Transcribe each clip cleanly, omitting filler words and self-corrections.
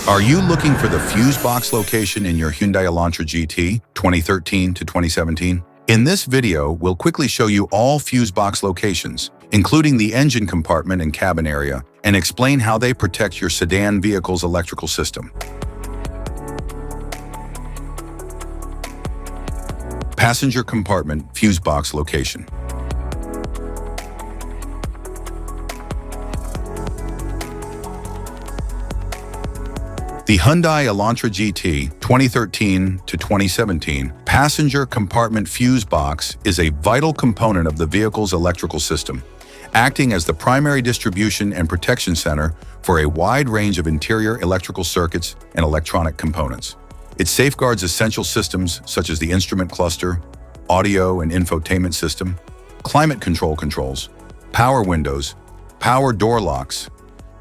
Are you looking for the fuse box location in your Hyundai Elantra GT 2013 to 2017? In this video, we'll quickly show you all fuse box locations, including the engine compartment and cabin area, and explain how they protect your sedan vehicle's electrical system. Passenger compartment fuse box location. The Hyundai Elantra GT 2013 to 2017 passenger compartment fuse box is a vital component of the vehicle's electrical system, acting as the primary distribution and protection center for a wide range of interior electrical circuits and electronic components. It safeguards essential systems such as the instrument cluster, audio and infotainment system, climate control controls, power windows, power door locks,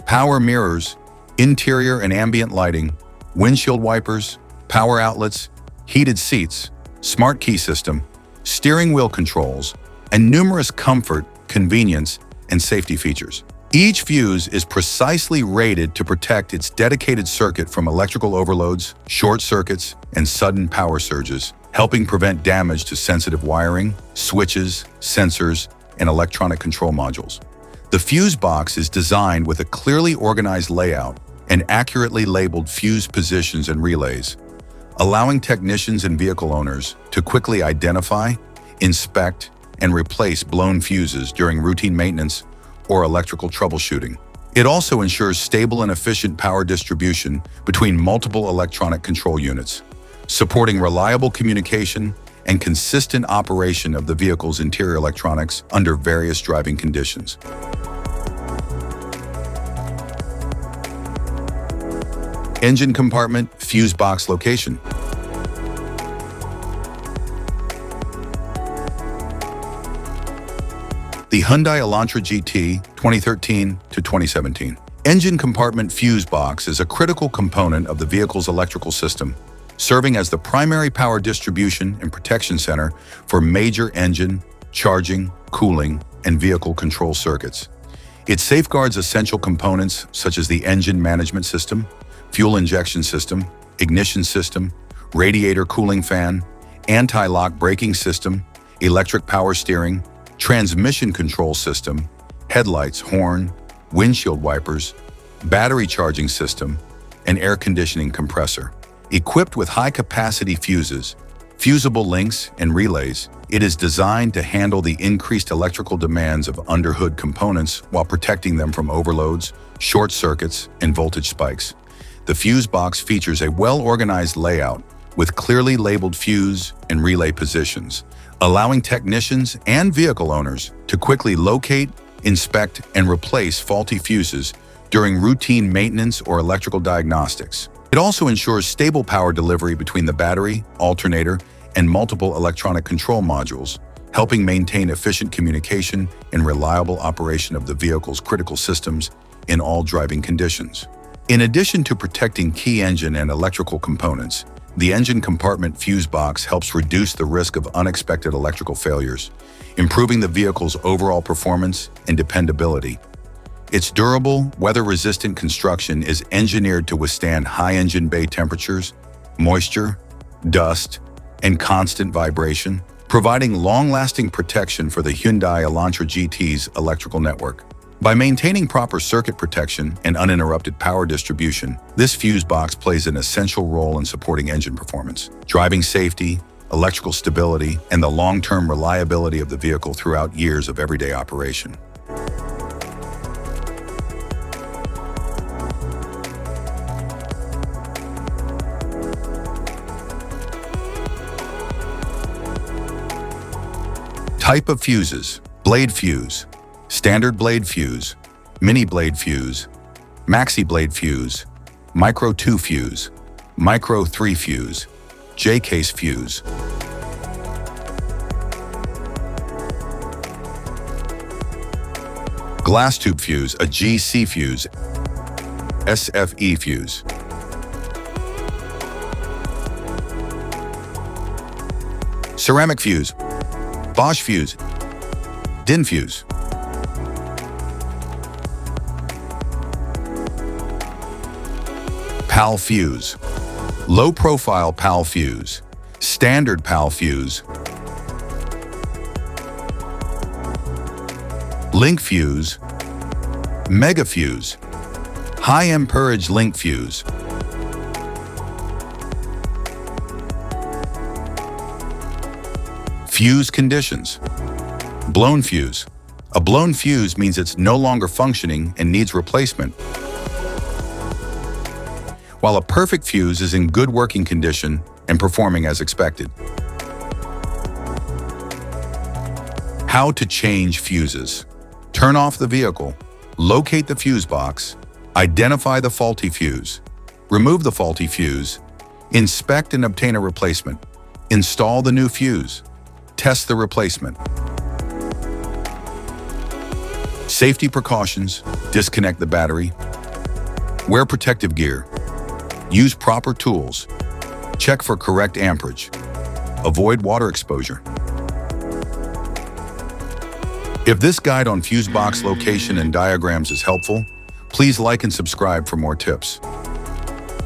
power mirrors, interior and ambient lighting, windshield wipers, power outlets, heated seats, smart key system, steering wheel controls, and numerous comfort, convenience, and safety features. Each fuse is precisely rated to protect its dedicated circuit from electrical overloads, short circuits, and sudden power surges, helping prevent damage to sensitive wiring, switches, sensors, and electronic control modules. The fuse box is designed with a clearly organized layout and accurately labeled fuse positions and relays, allowing technicians and vehicle owners to quickly identify, inspect, and replace blown fuses during routine maintenance or electrical troubleshooting. It also ensures stable and efficient power distribution between multiple electronic control units, supporting reliable communication and consistent operation of the vehicle's interior electronics under various driving conditions. Engine compartment fuse box location. The Hyundai Elantra GT 2013 to 2017 engine compartment fuse box is a critical component of the vehicle's electrical system, serving as the primary power distribution and protection center for major engine, charging, cooling, and vehicle control circuits. It safeguards essential components such as the engine management system, fuel injection system, ignition system, radiator cooling fan, anti-lock braking system, electric power steering, transmission control system, headlights, horn, windshield wipers, battery charging system, and air conditioning compressor. Equipped with high-capacity fuses, fusible links, and relays, it is designed to handle the increased electrical demands of underhood components while protecting them from overloads, short circuits, and voltage spikes. The fuse box features a well-organized layout with clearly labeled fuse and relay positions, allowing technicians and vehicle owners to quickly locate, inspect, and replace faulty fuses during routine maintenance or electrical diagnostics. It also ensures stable power delivery between the battery, alternator, and multiple electronic control modules, helping maintain efficient communication and reliable operation of the vehicle's critical systems in all driving conditions. In addition to protecting key engine and electrical components, the engine compartment fuse box helps reduce the risk of unexpected electrical failures, improving the vehicle's overall performance and dependability. Its durable, weather-resistant construction is engineered to withstand high engine bay temperatures, moisture, dust, and constant vibration, providing long-lasting protection for the Hyundai Elantra GT's electrical network. By maintaining proper circuit protection and uninterrupted power distribution, this fuse box plays an essential role in supporting engine performance, driving safety, electrical stability, and the long-term reliability of the vehicle throughout years of everyday operation. Type of fuses: blade fuse, standard blade fuse, mini blade fuse, maxi blade fuse, micro 2 fuse, micro 3 fuse, J-case fuse. Glass tube fuse, a GC fuse, SFE fuse. Ceramic fuse, Bosch fuse, DIN fuse. PAL fuse. Low-profile PAL fuse. Standard PAL fuse. Link fuse. Mega fuse. High amperage link fuse. Fuse conditions. Blown fuse. A blown fuse means it's no longer functioning and needs replacement, while a perfect fuse is in good working condition and performing as expected. How to change fuses. Turn off the vehicle, locate the fuse box, identify the faulty fuse, remove the faulty fuse, inspect and obtain a replacement, install the new fuse, test the replacement. Safety precautions: disconnect the battery, wear protective gear, use proper tools, check for correct amperage, avoid water exposure. If this guide on fuse box location and diagrams is helpful, please like and subscribe for more tips.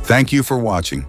Thank you for watching.